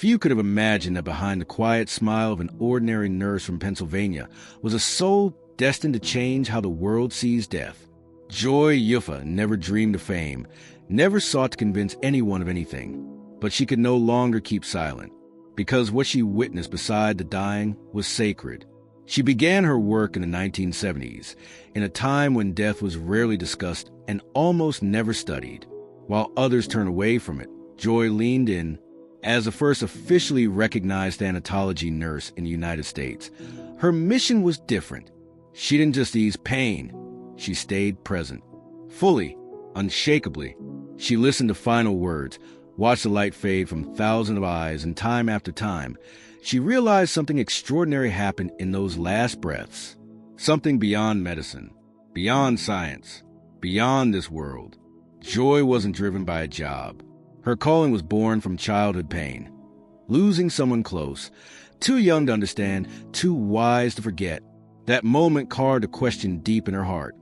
Few could have imagined that behind the quiet smile of an ordinary nurse from Pennsylvania was a soul destined to change how the world sees death. Joy Yuffa never dreamed of fame, never sought to convince anyone of anything, but she could no longer keep silent, because what she witnessed beside the dying was sacred. She began her work in the 1970s, in a time when death was rarely discussed and almost never studied. While others turned away from it, Joy leaned in. As the first officially recognized thanatology nurse in the United States, her mission was different. She didn't just ease pain, she stayed present. Fully, unshakably, she listened to final words, watched the light fade from thousands of eyes, and time after time, she realized something extraordinary happened in those last breaths. Something beyond medicine, beyond science, beyond this world. Joy wasn't driven by a job. Her calling was born from childhood pain. Losing someone close, too young to understand, too wise to forget. That moment carved a question deep in her heart.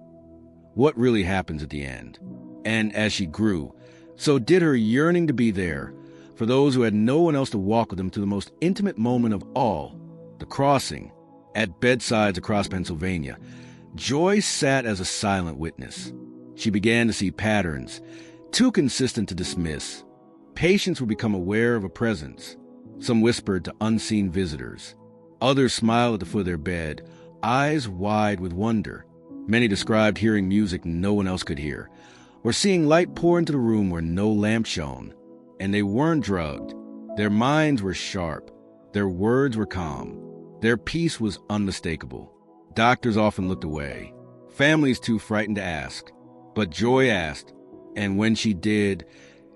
What really happens at the end? And as she grew, so did her yearning to be there, for those who had no one else to walk with them to the most intimate moment of all, the crossing. At bedsides across Pennsylvania, Joy sat as a silent witness. She began to see patterns, too consistent to dismiss. Patients would become aware of a presence. Some whispered to unseen visitors. Others smiled at the foot of their bed, eyes wide with wonder. Many described hearing music no one else could hear, or seeing light pour into the room where no lamp shone. And they weren't drugged. Their minds were sharp. Their words were calm. Their peace was unmistakable. Doctors often looked away, families too frightened to ask. But Joy asked, and when she did,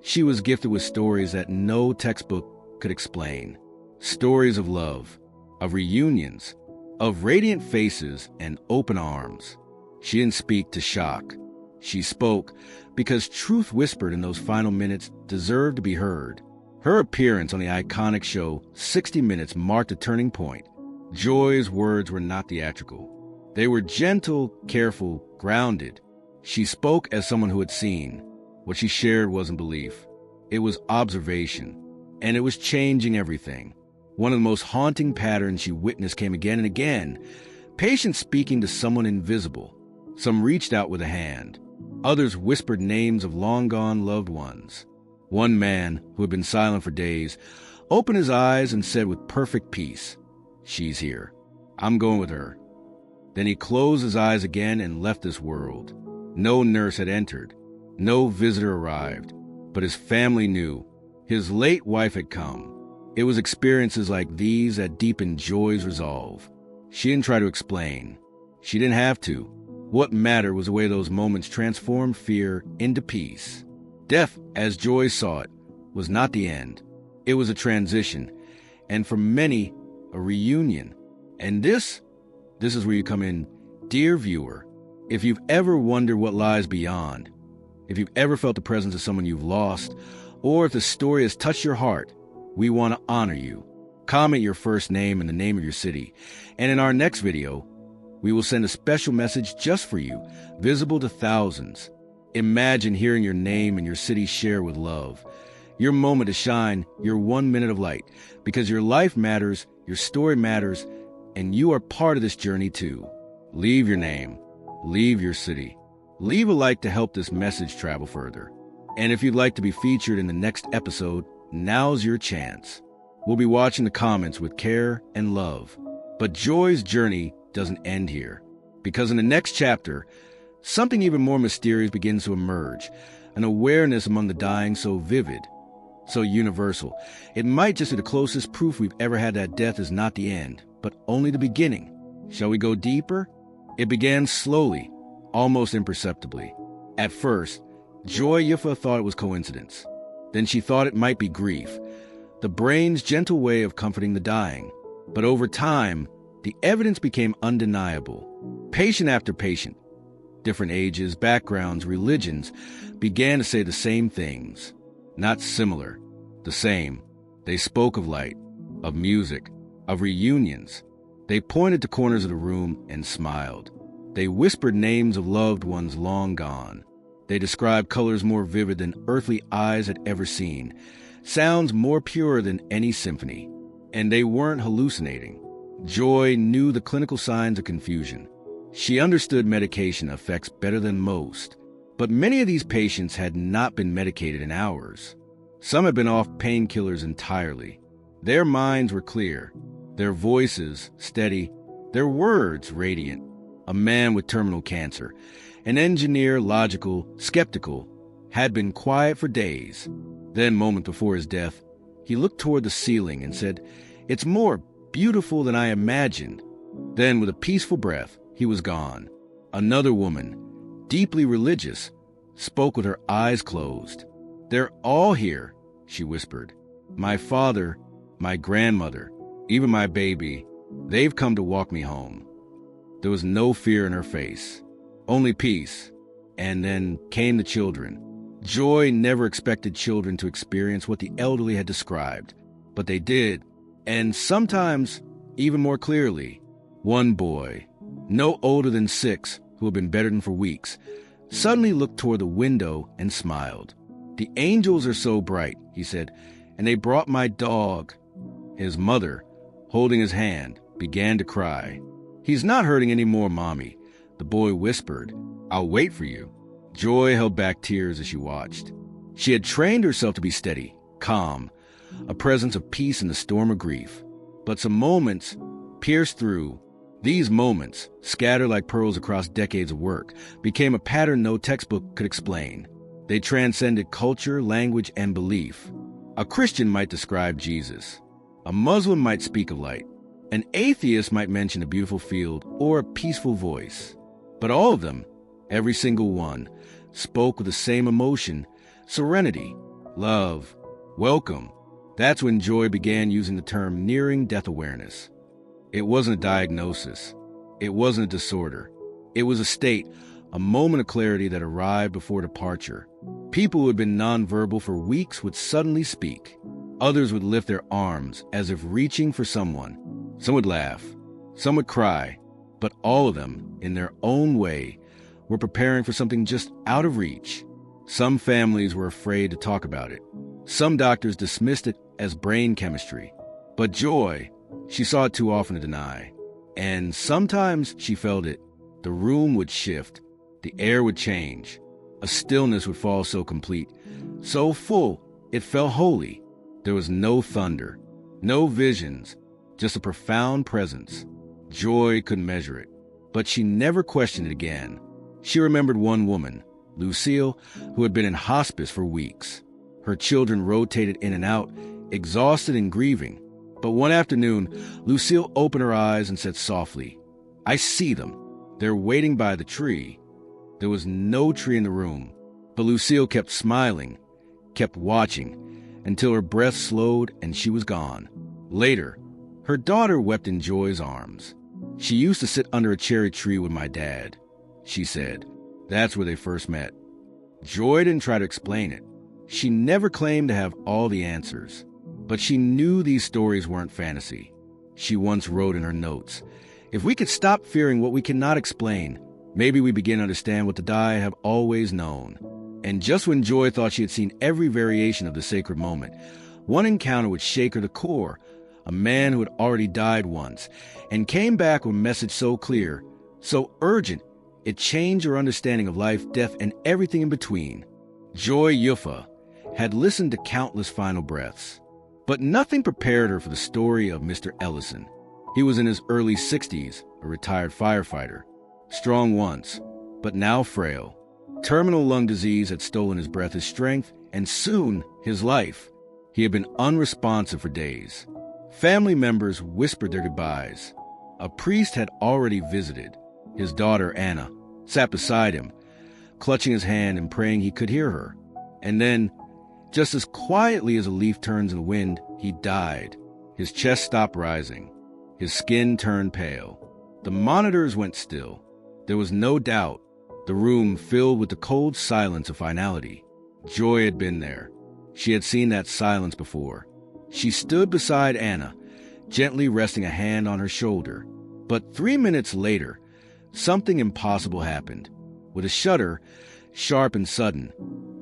she was gifted with stories that no textbook could explain. Stories of love, of reunions, of radiant faces and open arms. She didn't speak to shock. She spoke because truth whispered in those final minutes deserved to be heard. Her appearance on the iconic show 60 Minutes marked a turning point. Joy's words were not theatrical. They were gentle, careful, grounded. She spoke as someone who had seen. What she shared wasn't belief. It was observation, and it was changing everything. One of the most haunting patterns she witnessed came again and again. Patients speaking to someone invisible. Some reached out with a hand. Others whispered names of long-gone loved ones. One man, who had been silent for days, opened his eyes and said with perfect peace, "She's here. I'm going with her." Then he closed his eyes again and left this world. No nurse had entered. No visitor arrived, but his family knew. His late wife had come. It was experiences like these that deepened Joy's resolve. She didn't try to explain. She didn't have to. What mattered was the way those moments transformed fear into peace. Death, as Joy saw it, was not the end. It was a transition, and for many, a reunion. And this is where you come in. Dear viewer, if you've ever wondered what lies beyond, if you've ever felt the presence of someone you've lost, or if the story has touched your heart, we want to honor you. Comment your first name and the name of your city. And in our next video, we will send a special message just for you, visible to thousands. Imagine hearing your name and your city share with love. Your moment to shine, your 1 minute of light. Because your life matters, your story matters, and you are part of this journey too. Leave your name. Leave your city. Leave a like to help this message travel further. And if you'd like to be featured in the next episode, now's your chance. We'll be watching the comments with care and love. But Joy's journey doesn't end here. Because in the next chapter, something even more mysterious begins to emerge. An awareness among the dying so vivid, so universal. It might just be the closest proof we've ever had that death is not the end, but only the beginning. Shall we go deeper? It began slowly, almost imperceptibly. At first, Joy Yuffa thought it was coincidence. Then she thought it might be grief, the brain's gentle way of comforting the dying. But over time, the evidence became undeniable. Patient after patient, different ages, backgrounds, religions, began to say the same things. Not similar, the same. They spoke of light, of music, of reunions. They pointed to corners of the room and smiled. They whispered names of loved ones long gone. They described colors more vivid than earthly eyes had ever seen. sounds more pure than any symphony. And they weren't hallucinating. Joy knew the clinical signs of confusion. She understood medication effects better than most, but many of these patients had not been medicated in hours. Some had been off painkillers entirely. Their minds were clear, their voices steady, their words radiant. A man with terminal cancer, an engineer logical, skeptical, had been quiet for days. Then, moment before his death, he looked toward the ceiling and said, "It's more beautiful than I imagined." Then, with a peaceful breath, he was gone. Another woman, deeply religious, spoke with her eyes closed. "They're all here," she whispered. "My father, my grandmother, even my baby, they've come to walk me home." There was no fear in her face, only peace. And then came the children. Joy never expected children to experience what the elderly had described, but they did, and sometimes even more clearly. One boy, no older than 6, who had been bedridden for weeks, suddenly looked toward the window and smiled. "The angels are so bright," he said, "and they brought my dog." His mother, holding his hand, began to cry. "He's not hurting any more, Mommy," the boy whispered. "I'll wait for you." Joy held back tears as she watched. She had trained herself to be steady, calm, a presence of peace in the storm of grief. But some moments pierced through. These moments, scattered like pearls across decades of work, became a pattern no textbook could explain. They transcended culture, language, and belief. A Christian might describe Jesus. A Muslim might speak of light. An atheist might mention a beautiful field or a peaceful voice. But all of them, every single one, spoke with the same emotion: serenity, love, welcome. That's when Joy began using the term nearing death awareness. It wasn't a diagnosis. It wasn't a disorder. It was a state, a moment of clarity that arrived before departure. People who had been nonverbal for weeks would suddenly speak. Others would lift their arms as if reaching for someone. Some would laugh. Some would cry. But all of them, in their own way, were preparing for something just out of reach. Some families were afraid to talk about it. Some doctors dismissed it as brain chemistry. But Joy, she saw it too often to deny. And sometimes she felt it. The room would shift. The air would change. A stillness would fall so complete, so full, it felt holy. There was no thunder, no visions, just a profound presence. Joy couldn't measure it, but she never questioned it again. She remembered one woman, Lucille, who had been in hospice for weeks. Her children rotated in and out, exhausted and grieving. But one afternoon, Lucille opened her eyes and said softly, "I see them. They're waiting by the tree." There was no tree in the room, but Lucille kept smiling, kept watching, until her breath slowed and she was gone. Later, her daughter wept in Joy's arms. "She used to sit under a cherry tree with my dad," she said. "That's where they first met." Joy didn't try to explain it. She never claimed to have all the answers. But she knew these stories weren't fantasy. She once wrote in her notes, "If we could stop fearing what we cannot explain, maybe we begin to understand what the die have always known." And just when Joy thought she had seen every variation of the sacred moment, one encounter would shake her to the core. A man who had already died once, and came back with a message so clear, so urgent, it changed her understanding of life, death, and everything in between. Joy Yufa had listened to countless final breaths. But nothing prepared her for the story of Mr. Ellison. He was in his early 60s, a retired firefighter. Strong once, but now frail. Terminal lung disease had stolen his breath, his strength, and soon his life. He had been unresponsive for days. Family members whispered their goodbyes. A priest had already visited. His daughter, Anna, sat beside him, clutching his hand and praying he could hear her. And then, just as quietly as a leaf turns in the wind, he died. His chest stopped rising. His skin turned pale. The monitors went still. There was no doubt. The room filled with the cold silence of finality. Joy had been there. She had seen that silence before. She stood beside Anna, gently resting a hand on her shoulder. But 3 minutes later, something impossible happened. With a shudder, sharp and sudden,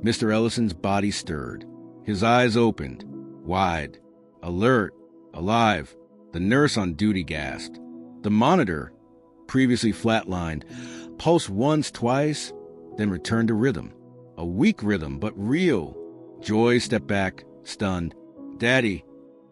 Mr. Ellison's body stirred. His eyes opened. Wide. Alert. Alive. The nurse on duty gasped. The monitor, previously flatlined, pulsed once, twice, then returned to rhythm. A weak rhythm, but real. Joy stepped back, stunned. "Daddy."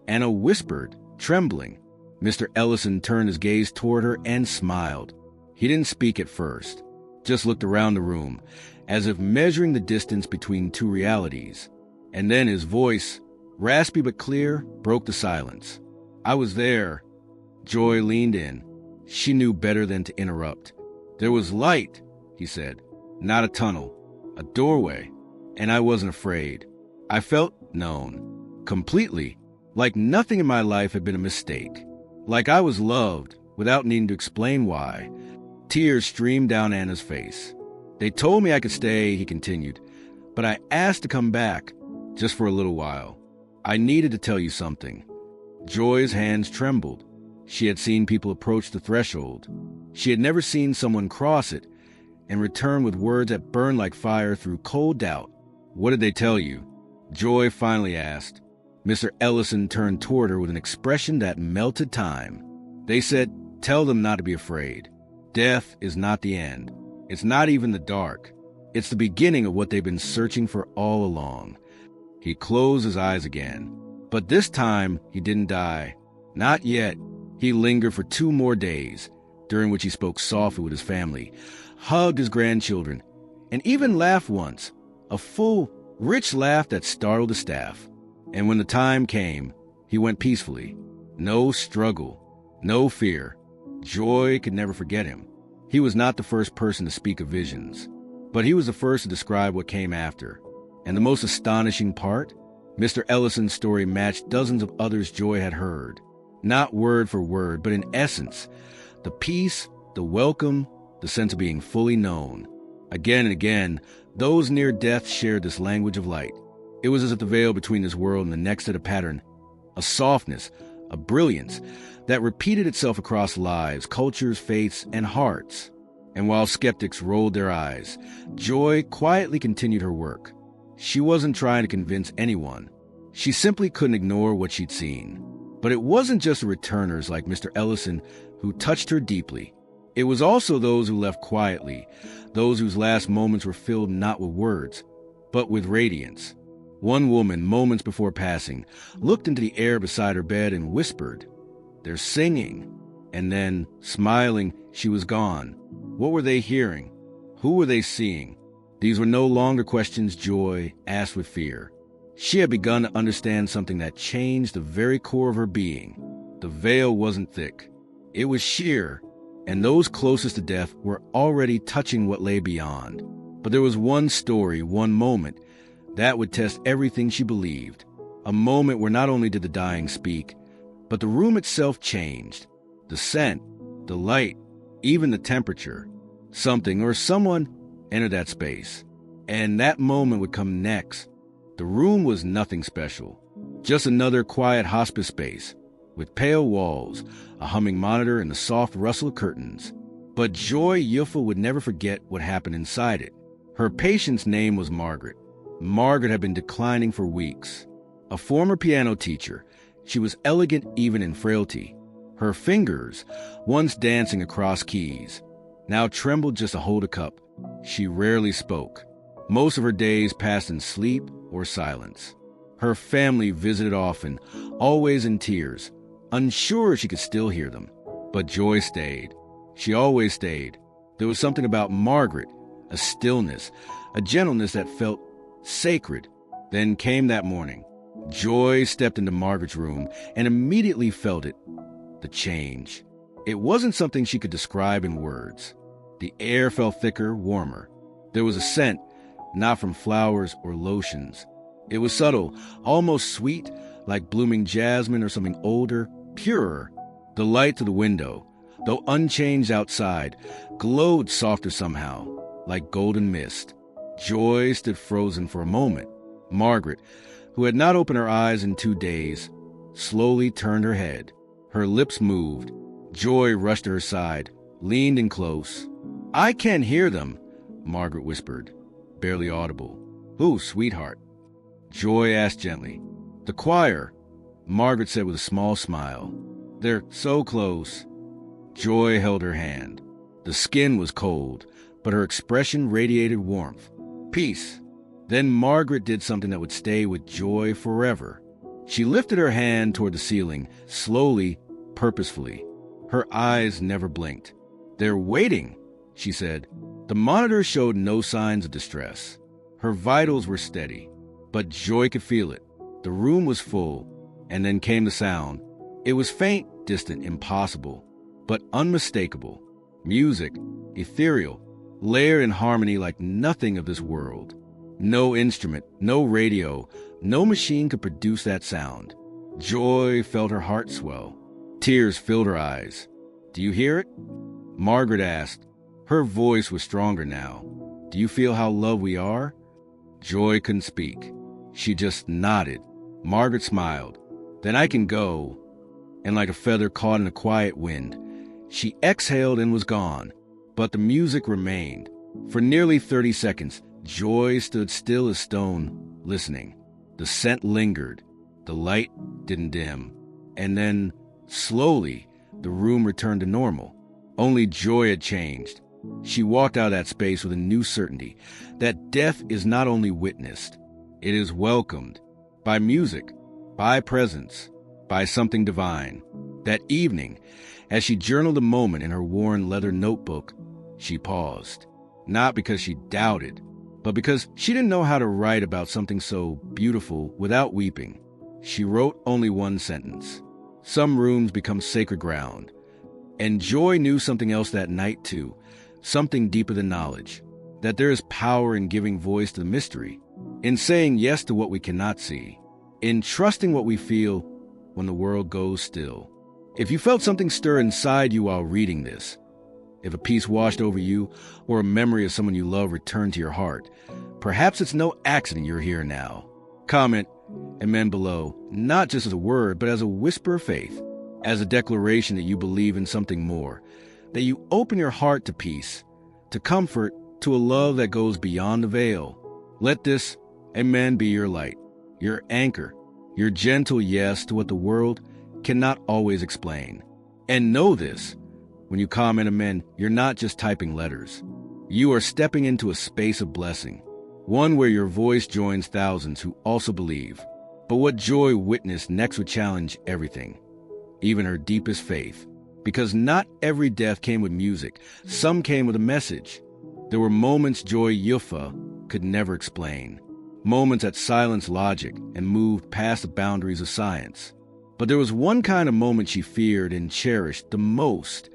Anna whispered, trembling. Mr. Ellison turned his gaze toward her and smiled. He didn't speak at first, just looked around the room, as if measuring the distance between two realities. And then his voice, raspy but clear, broke the silence. "I was there." Joy leaned in. She knew better than to interrupt. "There was light," he said. "Not a tunnel. A doorway. And I wasn't afraid. I felt known. Completely. Like nothing in my life had been a mistake. Like I was loved, without needing to explain why." Tears streamed down Anna's face. "They told me I could stay," he continued, "but I asked to come back, just for a little while. I needed to tell you something." Joy's hands trembled. She had seen people approach the threshold. She had never seen someone cross it and return with words that burned like fire through cold doubt. "What did they tell you?" Joy finally asked. Mr. Ellison turned toward her with an expression that melted time. "They said, tell them not to be afraid. Death is not the end. It's not even the dark. It's the beginning of what they've been searching for all along." He closed his eyes again. But this time, he didn't die. Not yet. He lingered for 2 more days, during which he spoke softly with his family, hugged his grandchildren, and even laughed once, a full, rich laugh that startled the staff. And when the time came, he went peacefully. No struggle, no fear. Joy could never forget him. He was not the first person to speak of visions, but he was the first to describe what came after. And the most astonishing part? Mr. Ellison's story matched dozens of others Joy had heard. Not word for word, but in essence, the peace, the welcome, the sense of being fully known. Again and again, those near death shared this language of light. It was as if the veil between this world and the next had a pattern, a softness, a brilliance that repeated itself across lives, cultures, faiths, and hearts. And while skeptics rolled their eyes, Joy quietly continued her work. She wasn't trying to convince anyone. She simply couldn't ignore what she'd seen. But it wasn't just the returners like Mr. Ellison who touched her deeply. It was also those who left quietly, those whose last moments were filled not with words, but with radiance. One woman, moments before passing, looked into the air beside her bed and whispered, "They're singing." And then, smiling, she was gone. What were they hearing? Who were they seeing? These were no longer questions Joy asked with fear. She had begun to understand something that changed the very core of her being. The veil wasn't thick. It was sheer, and those closest to death were already touching what lay beyond. But there was one story, one moment, that would test everything she believed. A moment where not only did the dying speak, but the room itself changed. The scent, the light, even the temperature. Something or someone entered that space. And that moment would come next. The room was nothing special. Just another quiet hospice space, with pale walls, a humming monitor, and the soft rustle of curtains. But Joy Yuffa would never forget what happened inside it. Her patient's name was Margaret. Margaret had been declining for weeks. A former piano teacher, she was elegant even in frailty. Her fingers, once dancing across keys, now trembled just to hold a cup. She rarely spoke. Most of her days passed in sleep or silence. Her family visited often, always in tears, unsure she could still hear them. But Joy stayed. She always stayed. There was something about Margaret, a stillness, a gentleness that felt sacred. Then came that morning. Joy stepped into Margaret's room and immediately felt it, the change. It wasn't something she could describe in words. The air felt thicker, warmer. There was a scent, not from flowers or lotions. It was subtle, almost sweet, like blooming jasmine or something older, purer. The light through the window, though unchanged outside, glowed softer somehow, like golden mist. Joy stood frozen for a moment. Margaret, who had not opened her eyes in 2 days, slowly turned her head. Her lips moved. Joy rushed to her side, leaned in close. "I can't hear them," Margaret whispered, barely audible. "Who, sweetheart?" Joy asked gently. "The choir," Margaret said with a small smile. "They're so close." Joy held her hand. The skin was cold, but her expression radiated warmth. Peace. Then Margaret did something that would stay with Joy forever. She lifted her hand toward the ceiling, slowly, purposefully. Her eyes never blinked. "They're waiting," she said. The monitor showed no signs of distress. Her vitals were steady, but Joy could feel it. The room was full, and then came the sound. It was faint, distant, impossible, but unmistakable. Music, ethereal, layered in harmony like nothing of this world. No instrument, no radio, no machine could produce that sound. Joy felt her heart swell. Tears filled her eyes. "Do you hear it?" Margaret asked. Her voice was stronger now. "Do you feel how loved we are?" Joy couldn't speak. She just nodded. Margaret smiled. "Then I can go." And like a feather caught in a quiet wind, she exhaled and was gone. But the music remained. For nearly 30 seconds, Joy stood still as stone, listening. The scent lingered. The light didn't dim. And then, slowly, the room returned to normal. Only Joy had changed. She walked out of that space with a new certainty that death is not only witnessed, it is welcomed by music, by presence, by something divine. That evening, as she journaled a moment in her worn leather notebook, she paused. Not because she doubted, but because she didn't know how to write about something so beautiful without weeping. She wrote only one sentence. Some rooms become sacred ground. And Joy knew something else that night, too. Something deeper than knowledge. That there is power in giving voice to the mystery. In saying yes to what we cannot see. In trusting what we feel when the world goes still. If you felt something stir inside you while reading this, if a piece washed over you or a memory of someone you love returned to your heart, perhaps it's no accident you're here now. Comment "Amen" below, not just as a word, but as a whisper of faith, as a declaration that you believe in something more, that you open your heart to peace, to comfort, to a love that goes beyond the veil. Let this "Amen" be your light, your anchor, your gentle yes to what the world cannot always explain. And know this, when you comment "Amen," you're not just typing letters. You are stepping into a space of blessing, one where your voice joins thousands who also believe. But what Joy witnessed next would challenge everything, even her deepest faith. Because not every death came with music. Some came with a message. There were moments Joy Yufa could never explain. Moments that silenced logic and moved past the boundaries of science. But there was one kind of moment she feared and cherished the most,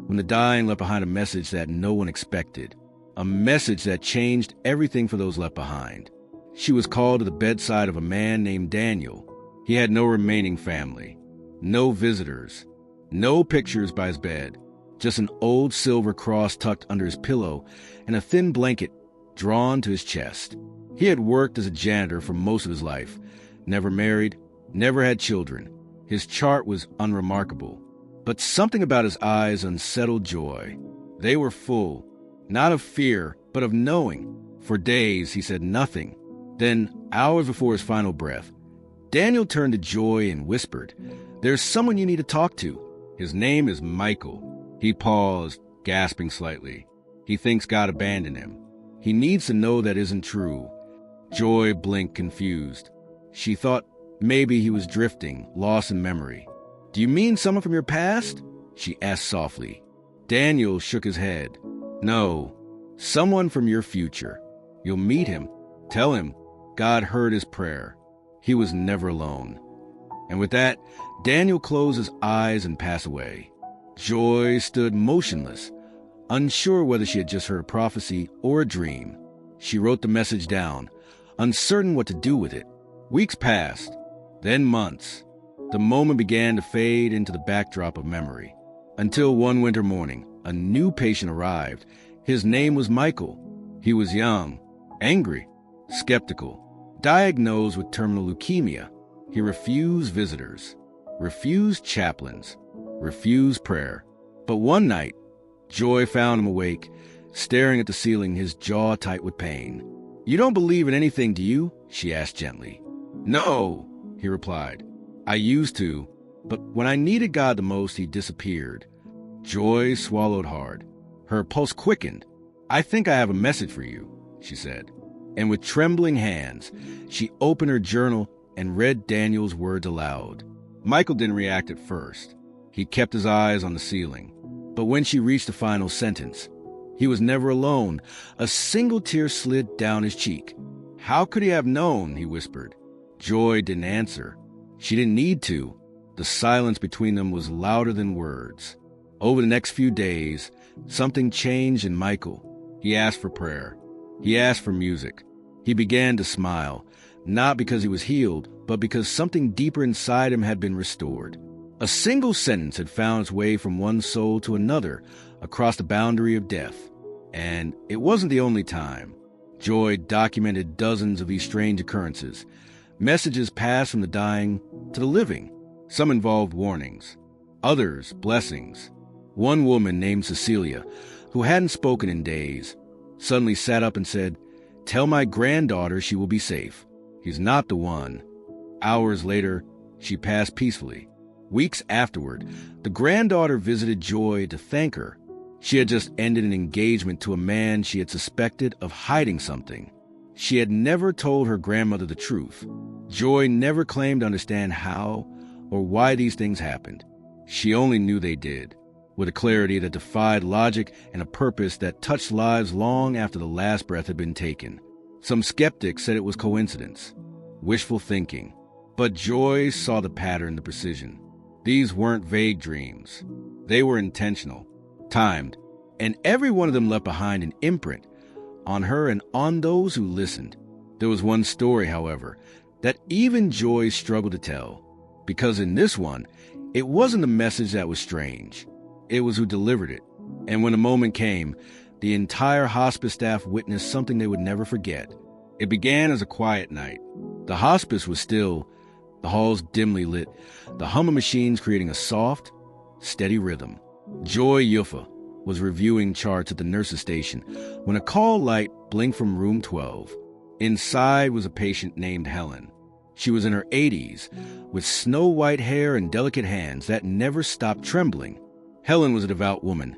when the dying left behind a message that no one expected. A message that changed everything for those left behind. She was called to the bedside of a man named Daniel. He had no remaining family, no visitors, no pictures by his bed, just an old silver cross tucked under his pillow and a thin blanket drawn to his chest. He had worked as a janitor for most of his life, never married, never had children. His chart was unremarkable, but something about his eyes unsettled Joy. They were full, not of fear, but of knowing. For days he said nothing. Then, hours before his final breath, Daniel turned to Joy and whispered, "There's someone you need to talk to. His name is Michael." He paused, gasping slightly. He thinks God abandoned him. He needs to know that isn't true. Joy blinked, confused. She thought maybe he was drifting, lost in memory. "Do you mean someone from your past?" she asked softly. Daniel shook his head. "No, someone from your future. You'll meet him. Tell him God heard his prayer. He was never alone." And with that, Daniel closed his eyes and passed away. Joy stood motionless, unsure whether she had just heard a prophecy or a dream. She wrote the message down, uncertain what to do with it. Weeks passed, then months. The moment began to fade into the backdrop of memory. Until one winter morning, a new patient arrived. His name was Michael. He was young, angry, skeptical, diagnosed with terminal leukemia. He refused visitors, refused chaplains, refused prayer. But one night, Joy found him awake, staring at the ceiling, his jaw tight with pain. "You don't believe in anything, do you?" she asked gently. "No," he replied. "I used to, but when I needed God the most, he disappeared." Joy swallowed hard. Her pulse quickened. "I think I have a message for you," she said. And with trembling hands, she opened her journal and read Daniel's words aloud. Michael didn't react at first. He kept his eyes on the ceiling. But when she reached the final sentence, he was never alone. A single tear slid down his cheek. "How could he have known?" he whispered. Joy didn't answer. She didn't need to. The silence between them was louder than words. Over the next few days, something changed in Michael. He asked for prayer. He asked for music. He began to smile, not because he was healed, but because something deeper inside him had been restored. A single sentence had found its way from one soul to another across the boundary of death. And it wasn't the only time. Joy documented dozens of these strange occurrences. Messages passed from the dying to the living. Some involved warnings, others blessings. One woman named Cecilia, who hadn't spoken in days, suddenly sat up and said, "Tell my granddaughter she will be safe. He's not the one." Hours later, she passed peacefully. Weeks afterward, the granddaughter visited Joy to thank her. She had just ended an engagement to a man she had suspected of hiding something. She had never told her grandmother the truth. Joy never claimed to understand how or why these things happened. She only knew they did, with a clarity that defied logic and a purpose that touched lives long after the last breath had been taken. Some skeptics said it was coincidence, wishful thinking. But Joy saw the pattern, the precision. These weren't vague dreams. They were intentional, timed, and every one of them left behind an imprint on her and on those who listened. There was one story, however, that even Joy struggled to tell, because in this one, it wasn't the message that was strange. It was who delivered it. And when the moment came, the entire hospice staff witnessed something they would never forget. It began as a quiet night. The hospice was still, the halls dimly lit, the hum of machines creating a soft, steady rhythm. Joy Yuffa was reviewing charts at the nurse's station when a call light blinked from room 12. Inside was a patient named Helen. She was in her 80s, with snow-white hair and delicate hands that never stopped trembling. Helen was a devout woman,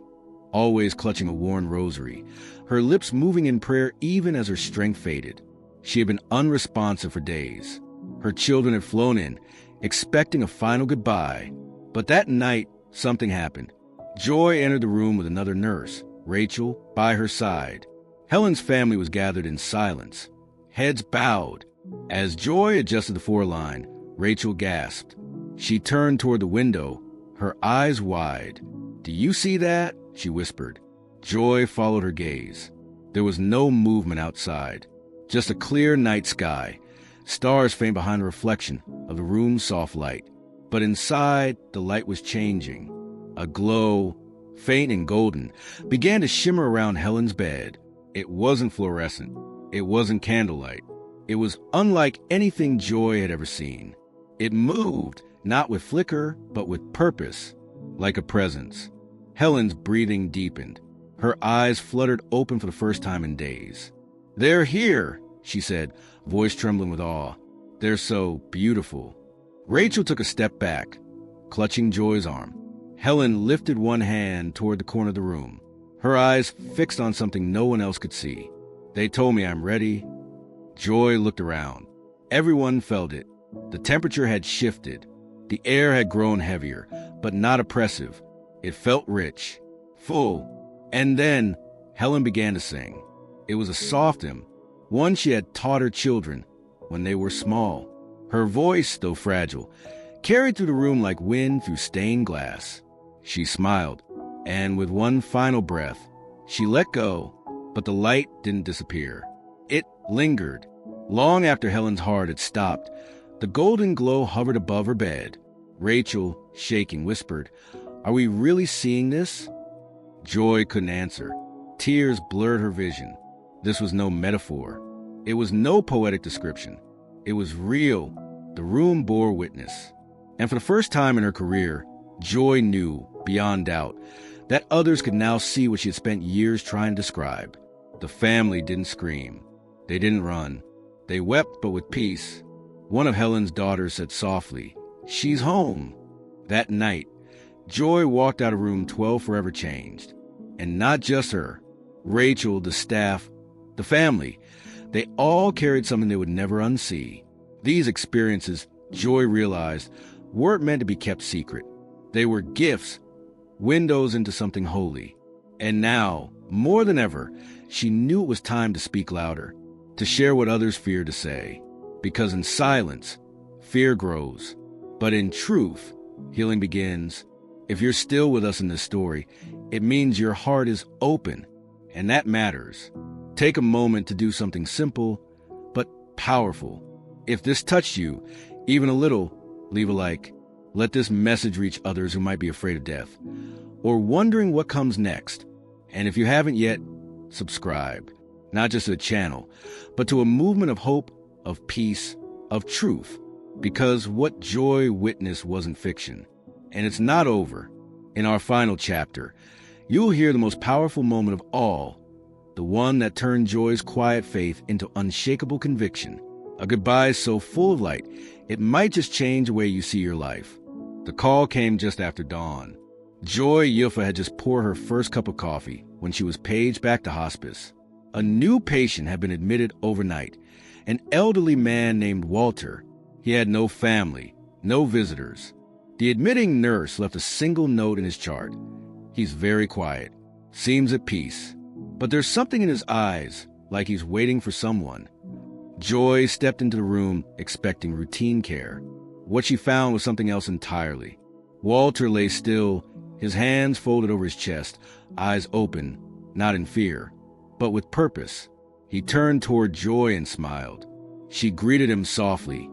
always clutching a worn rosary, her lips moving in prayer even as her strength faded. She had been unresponsive for days. Her children had flown in, expecting a final goodbye. But that night, something happened. Joy entered the room with another nurse, Rachel, by her side. Helen's family was gathered in silence, heads bowed. As Joy adjusted the four-line, Rachel gasped. She turned toward the window, her eyes wide. "Do you see that?" she whispered. Joy followed her gaze. There was no movement outside, just a clear night sky, stars faint behind the reflection of the room's soft light. But inside, the light was changing. A glow, faint and golden, began to shimmer around Helen's bed. It wasn't fluorescent. It wasn't candlelight. It was unlike anything Joy had ever seen. It moved, not with flicker, but with purpose, like a presence. Helen's breathing deepened. Her eyes fluttered open for the first time in days. "They're here," she said, voice trembling with awe. "They're so beautiful." Rachel took a step back, clutching Joy's arm. Helen lifted one hand toward the corner of the room, her eyes fixed on something no one else could see. "They told me I'm ready." Joy looked around. Everyone felt it. The temperature had shifted. The air had grown heavier, but not oppressive. It felt rich, full. And then Helen began to sing. It was a soft hymn, one she had taught her children when they were small. Her voice, though fragile, carried through the room like wind through stained glass. She smiled, and with one final breath, she let go, but the light didn't disappear. It lingered. Long after Helen's heart had stopped, the golden glow hovered above her bed. Rachel, shaking, whispered, "Are we really seeing this?" Joy couldn't answer. Tears blurred her vision. This was no metaphor. It was no poetic description. It was real. The room bore witness. And for the first time in her career, Joy knew, beyond doubt, that others could now see what she had spent years trying to describe. The family didn't scream. They didn't run. They wept, but with peace, One of Helen's daughters said softly, "She's home." That night, Joy walked out of room 12 forever changed. And not just her. Rachel, the staff, the family, they all carried something they would never unsee. These experiences, Joy realized, weren't meant to be kept secret. They were gifts, windows into something holy. And now, more than ever, she knew it was time to speak louder, to share what others fear to say. Because in silence, fear grows. But in truth, healing begins. If you're still with us in this story, it means your heart is open, and that matters. Take a moment to do something simple, but powerful. If this touched you, even a little, leave a like. Let this message reach others who might be afraid of death, or wondering what comes next. And if you haven't yet, subscribe, not just to the channel, but to a movement of hope, of peace, of truth, because what Joy witnessed wasn't fiction. And it's not over. In our final chapter, you'll hear the most powerful moment of all, the one that turned Joy's quiet faith into unshakable conviction. A goodbye so full of light, it might just change the way you see your life. The call came just after dawn. Joy Yufa had just poured her first cup of coffee when she was paged back to hospice. A new patient had been admitted overnight, an elderly man named Walter. He had no family, no visitors. The admitting nurse left a single note in his chart. He's very quiet, seems at peace, but there's something in his eyes, like he's waiting for someone. Joy stepped into the room expecting routine care. What she found was something else entirely. Walter lay still, his hands folded over his chest, eyes open, not in fear, but with purpose. He turned toward Joy and smiled. She greeted him softly,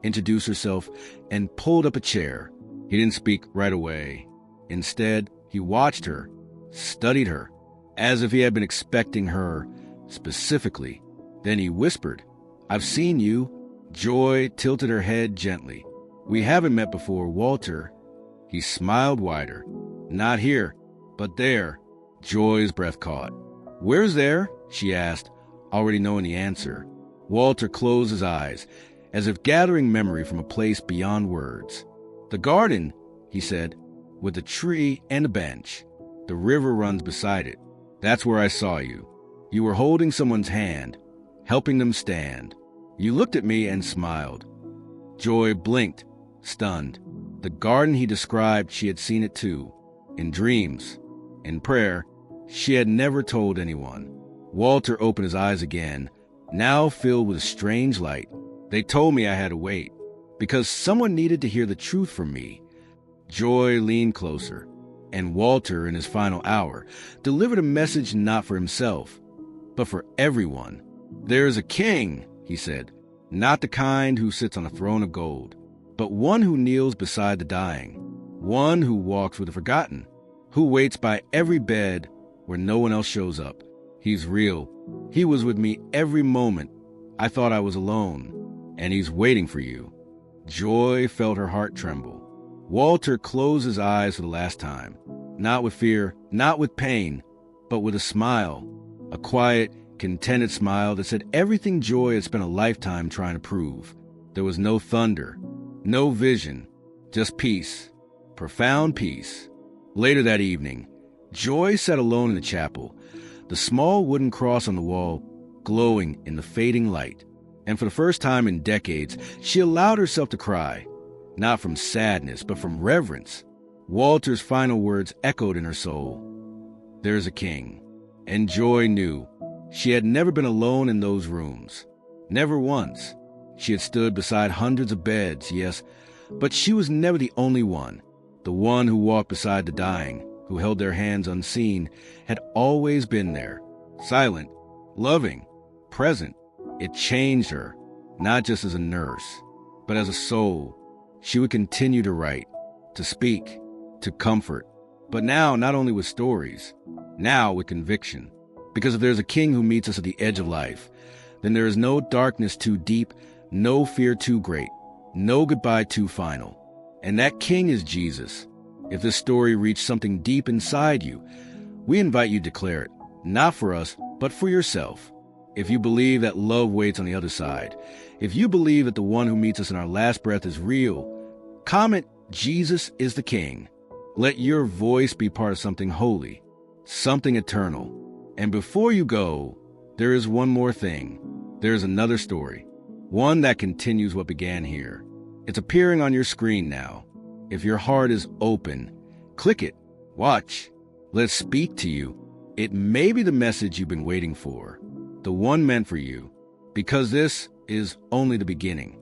introduced herself, and pulled up a chair. He didn't speak right away. Instead, he watched her, studied her, as if he had been expecting her specifically. Then he whispered, "I've seen you." Joy tilted her head gently. "We haven't met before, Walter." He smiled wider. "Not here, but there." Joy's breath caught. "Where's there?" she asked, already knowing the answer. Walter closed his eyes, as if gathering memory from a place beyond words. "The garden," he said, "with a tree and a bench. The river runs beside it. That's where I saw you. You were holding someone's hand, helping them stand. You looked at me and smiled." Joy blinked, stunned. The garden he described, she had seen it too. In dreams, in prayer, she had never told anyone. Walter opened his eyes again, now filled with a strange light. "They told me I had to wait, because someone needed to hear the truth from me." Joy leaned closer, and Walter, in his final hour, delivered a message not for himself, but for everyone. "There's a king," he said, "not the kind who sits on a throne of gold, but one who kneels beside the dying, one who walks with the forgotten, who waits by every bed where no one else shows up. He's real. He was with me every moment I thought I was alone, and he's waiting for you." Joy felt her heart tremble. Walter closed his eyes for the last time, not with fear, not with pain, but with a smile, a quiet, contented smile that said everything Joy had spent a lifetime trying to prove. There was no thunder, no vision, just peace, profound peace. Later that evening, Joy sat alone in the chapel, the small wooden cross on the wall glowing in the fading light. And for the first time in decades, she allowed herself to cry, not from sadness, but from reverence. Walter's final words echoed in her soul. "There's a king." And Joy knew she had never been alone in those rooms. Never once. She had stood beside hundreds of beds, yes, but she was never the only one. The one who walked beside the dying, who held their hands unseen, had always been there, silent, loving, present. It changed her, not just as a nurse, but as a soul. She would continue to write, to speak, to comfort, but now not only with stories, now with conviction. Because if there's a king who meets us at the edge of life, then there is no darkness too deep, no fear too great, no goodbye too final. And that king is Jesus. If this story reached something deep inside you, we invite you to declare it, not for us, but for yourself. if you believe that love waits on the other side, if you believe that the one who meets us in our last breath is real, comment, Jesus is the King. Let your voice be part of something holy, something eternal. And before you go, there is one more thing. There is another story, one that continues what began here. It's appearing on your screen now. If your heart is open, click it, watch, let it speak to you. It may be the message you've been waiting for, the one meant for you, because this is only the beginning.